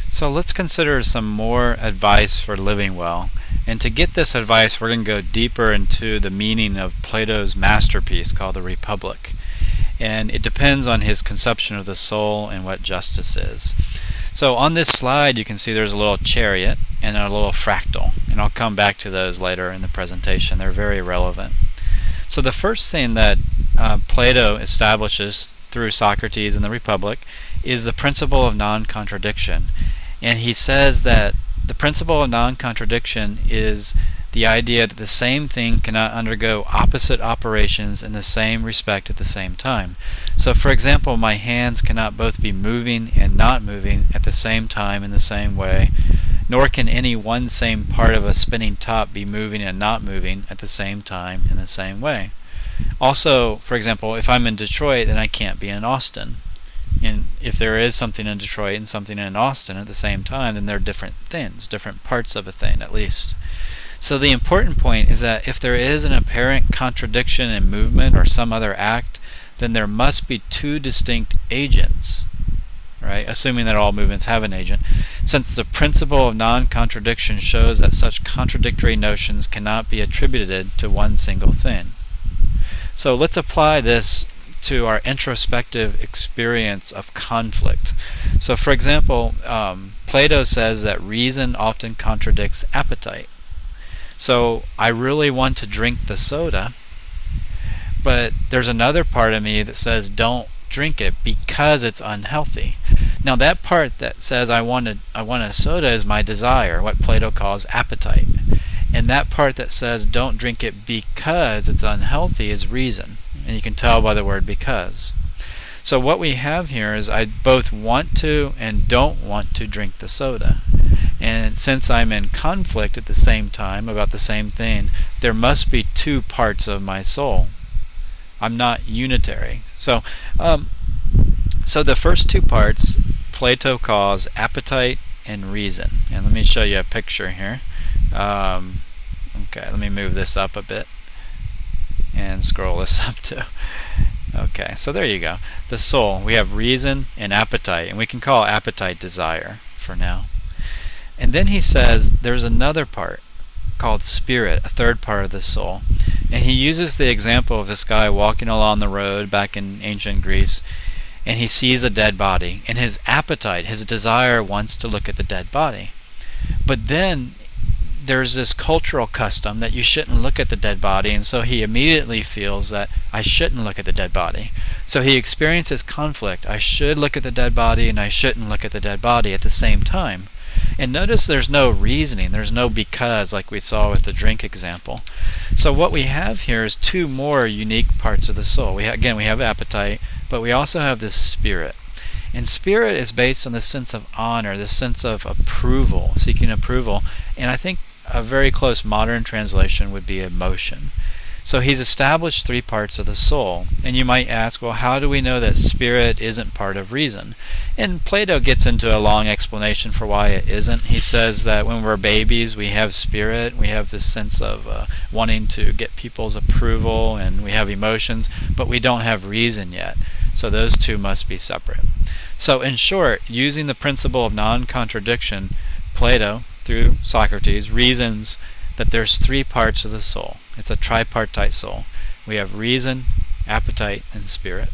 So let's consider some more advice for living well. And to get this advice, we're going to go deeper into the meaning of Plato's masterpiece called the Republic. And it depends on his conception of the soul and what justice is. So on this slide you can see there's a little chariot and a little fractal. And I'll come back to those later in the presentation. They're very relevant. So the first thing that Plato establishes through Socrates in the Republic is the principle of non-contradiction. And he says that the principle of non-contradiction is the idea that the same thing cannot undergo opposite operations in the same respect at the same time. So for example, my hands cannot both be moving and not moving at the same time in the same way, nor can any one same part of a spinning top be moving and not moving at the same time in the same way. Also, for example, if I'm in Detroit, then I can't be in Austin. And if there is something in Detroit and something in Austin at the same time, then they're different things, different parts of a thing at least. So the important point is that if there is an apparent contradiction in movement or some other act, then there must be two distinct agents, right? Assuming that all movements have an agent, since the principle of non-contradiction shows that such contradictory notions cannot be attributed to one single thing. So let's apply this to our introspective experience of conflict. So for example, Plato says that reason often contradicts appetite. So I really want to drink the soda, but there's another part of me that says don't drink it because it's unhealthy. Now that part that says I want a soda is my desire, what Plato calls appetite. And that part that says don't drink it because it's unhealthy is reason. And you can tell by the word because. So what we have here is I both want to and don't want to drink the soda. And since I'm in conflict at the same time about the same thing, there must be two parts of my soul. I'm not unitary. So the first two parts Plato calls appetite and reason. And let me show you a picture here. Okay, let me move this up a bit and scroll this up too. Okay, so there you go. The soul, we have reason and appetite, and we can call appetite desire for now. And then he says there's another part called spirit, a third part of the soul. And he uses the example of this guy walking along the road back in ancient Greece, and he sees a dead body, and his appetite, his desire wants to look at the dead body. But then there's this cultural custom that you shouldn't look at the dead body, and so he immediately feels that I shouldn't look at the dead body. So he experiences conflict. I should look at the dead body and I shouldn't look at the dead body at the same time. And notice there's no reasoning, there's no because like we saw with the drink example. So what we have here is two more unique parts of the soul. Again, we have appetite, but we also have this spirit. And spirit is based on the sense of honor, the sense of approval, seeking approval. And I think a very close modern translation would be emotion. So he's established three parts of the soul. And you might ask, well, how do we know that spirit isn't part of reason? And Plato gets into a long explanation for why it isn't. He says that when we're babies, we have spirit, we have this sense of wanting to get people's approval, and we have emotions, but we don't have reason yet. So those two must be separate. So in short, using the principle of non-contradiction, Plato, through Socrates, reasons that there's three parts of the soul. It's a tripartite soul. We have reason, appetite, and spirit.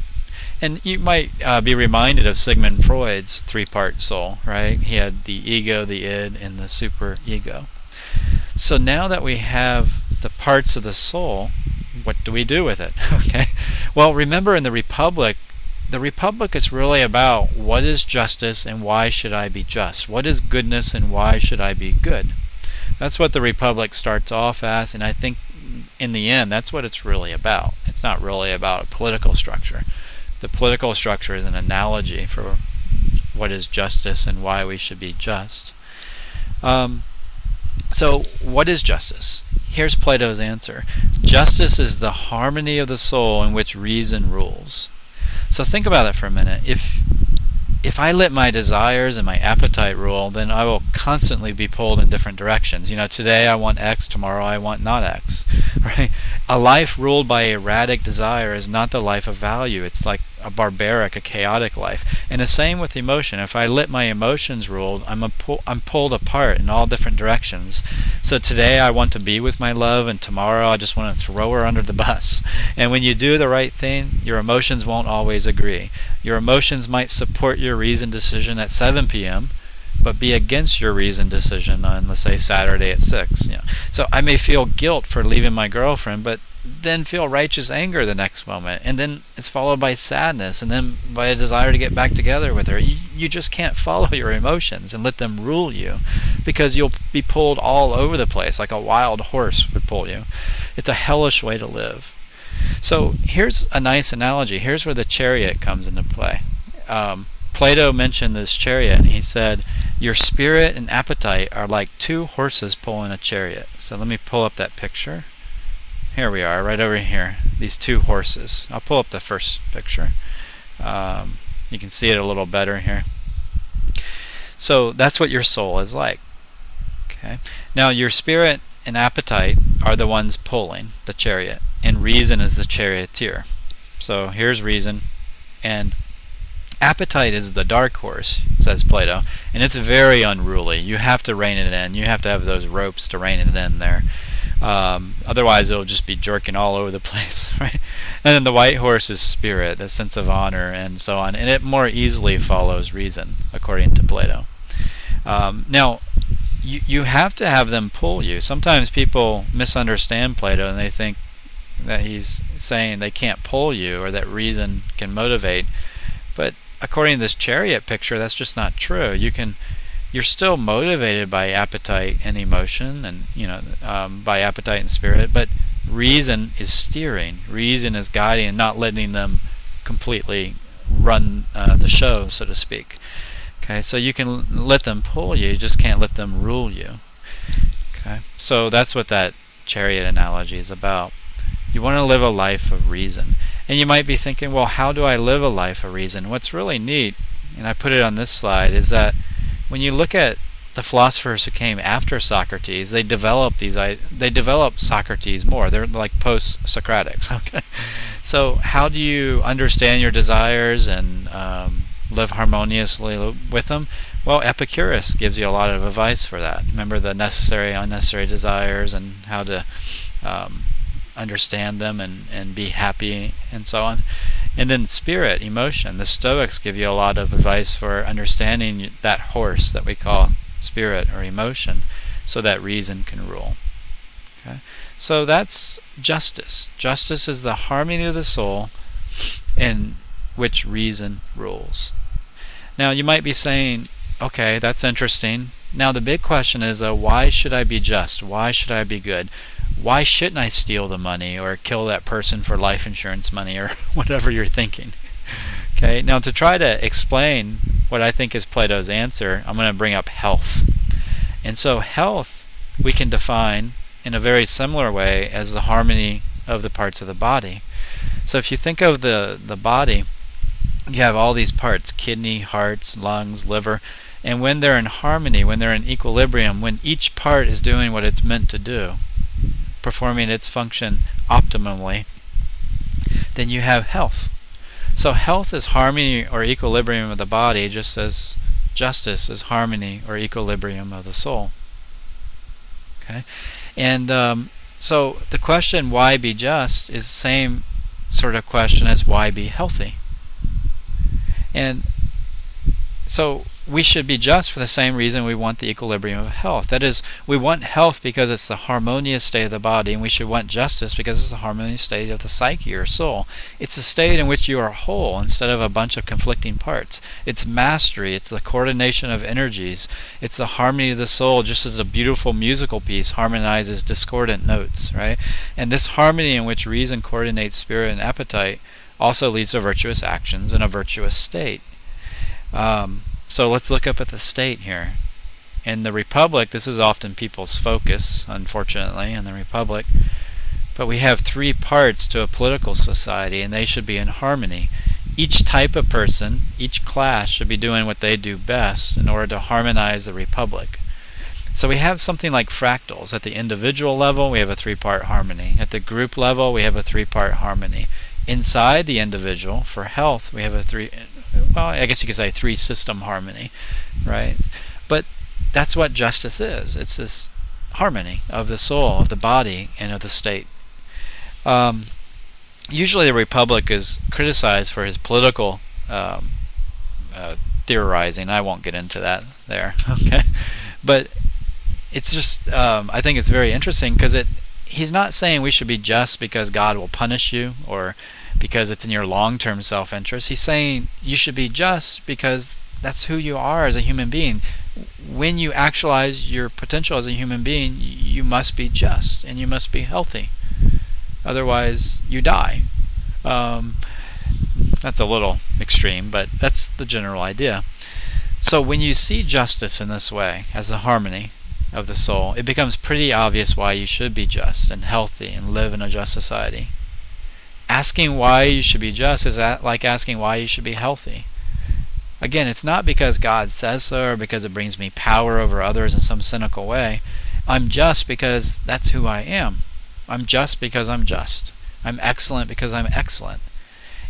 And you might be reminded of Sigmund Freud's three-part soul, right? He had the ego, the id, and the superego. So now that we have the parts of the soul, what do we do with it? Okay. Well, remember in the Republic is really about what is justice and why should I be just? What is goodness and why should I be good? That's what the Republic starts off as, and I think in the end that's what it's really about. It's not really about a political structure. The political structure is an analogy for what is justice and why we should be just. So what is justice? Here's Plato's answer. Justice is the harmony of the soul in which reason rules. So think about it for a minute. If I let my desires and my appetite rule, then I will constantly be pulled in different directions. Today I want X, tomorrow I want not X. Right? A life ruled by erratic desire is not the life of value. It's like a barbaric, a chaotic life. And the same with emotion. If I let my emotions rule, I'm pulled apart in all different directions. So today I want to be with my love, and tomorrow I just want to throw her under the bus. And when you do the right thing, your emotions won't always agree. Your emotions might support your reasoned decision at 7 p.m., but be against your reasoned decision on, let's say, Saturday at 6. So I may feel guilt for leaving my girlfriend, but then feel righteous anger the next moment, and then it's followed by sadness, and then by a desire to get back together with her. You just can't follow your emotions and let them rule you, because you'll be pulled all over the place like a wild horse would pull you. It's a hellish way to live. So here's a nice analogy. Here's where the chariot comes into play. Plato mentioned this chariot, and he said, your spirit and appetite are like two horses pulling a chariot. So let me pull up that picture. Here we are, right over here. These two horses. I'll pull up the first picture. You can see it a little better here. So that's what your soul is like. Okay. Now your spirit and appetite are the ones pulling the chariot, and reason is the charioteer. So here's reason, and appetite is the dark horse, says Plato, and it's very unruly. You have to rein it in. You have to have those ropes to rein it in there. Otherwise, it'll just be jerking all over the place, right? And then the white horse is spirit, the sense of honor, and so on, and it more easily follows reason, according to Plato. Now, you have to have them pull you. Sometimes people misunderstand Plato, and they think that he's saying they can't pull you, or that reason can motivate. But according to this chariot picture, that's just not true. You're still motivated by appetite and emotion, and by appetite and spirit, but reason is steering. Reason is guiding and not letting them completely run the show, so to speak. Okay, so you can let them pull you, you just can't let them rule you. Okay, so that's what that chariot analogy is about. You want to live a life of reason. And you might be thinking, well, how do I live a life of reason? What's really neat, and I put it on this slide, is that when you look at the philosophers who came after Socrates, they develop Socrates more. They're like post-Socratics. Okay, so how do you understand your desires and live harmoniously with them? Well, Epicurus gives you a lot of advice for that. Remember the necessary, unnecessary desires, and how to understand them and be happy and so on. And then spirit, emotion. The Stoics give you a lot of advice for understanding that horse that we call spirit or emotion, so that reason can rule. Okay? So that's justice. Justice is the harmony of the soul in which reason rules. Now you might be saying, okay, that's interesting. Now the big question is, why should I be just? Why should I be good? Why shouldn't I steal the money or kill that person for life insurance money, or whatever you're thinking? Okay, now to try to explain what I think is Plato's answer, I'm going to bring up health. And so health we can define in a very similar way as the harmony of the parts of the body. So if you think of the body, you have all these parts: kidney, hearts, lungs, liver. And when they're in harmony, when they're in equilibrium, when each part is doing what it's meant to do, performing its function optimally, then you have health. So health is harmony or equilibrium of the body, just as justice is harmony or equilibrium of the soul. Okay, and so the question, why be just, is the same sort of question as why be healthy. And so we should be just for the same reason we want the equilibrium of health. That is, we want health because it's the harmonious state of the body, and we should want justice because it's the harmonious state of the psyche or soul. It's a state in which you are whole instead of a bunch of conflicting parts. It's mastery. It's the coordination of energies. It's the harmony of the soul, just as a beautiful musical piece harmonizes discordant notes, right? And this harmony in which reason coordinates spirit and appetite also leads to virtuous actions and a virtuous state. So let's look up at the state here. In the Republic, this is often people's focus, unfortunately, in the Republic. But we have three parts to a political society, and they should be in harmony. Each type of person, each class, should be doing what they do best in order to harmonize the Republic. So we have something like fractals. At the individual level, we have a three-part harmony. At the group level, we have a three-part harmony. inside the individual, for health, we have I guess you could say three-system harmony, right? But that's what justice is. It's this harmony of the soul, of the body, and of the state. Usually the Republic is criticized for his political theorizing. I won't get into that there, okay? But it's just, I think it's very interesting because he's not saying we should be just because God will punish you or because it's in your long-term self-interest. He's saying you should be just because that's who you are as a human being. When you actualize your potential as a human being, you must be just and you must be healthy. Otherwise, you die. That's a little extreme, but that's the general idea. So when you see justice in this way, as a harmony of the soul, it becomes pretty obvious why you should be just and healthy and live in a just society. Asking why you should be just is like asking why you should be healthy. Again, it's not because God says so or because it brings me power over others in some cynical way. I'm just because that's who I am. I'm just because I'm just. I'm excellent because I'm excellent.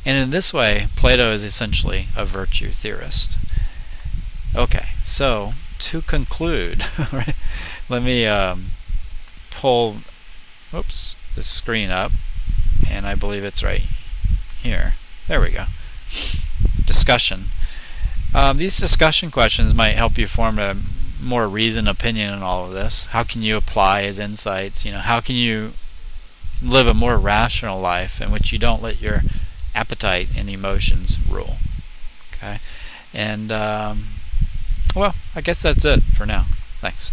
And in this way, Plato is essentially a virtue theorist. Okay, so to conclude, let me pull the screen up, and I believe it's right here. There we go. Discussion. These discussion questions might help you form a more reasoned opinion on all of this. How can you apply his insights? How can you live a more rational life in which you don't let your appetite and emotions rule? Okay, and well, I guess that's it for now. Thanks.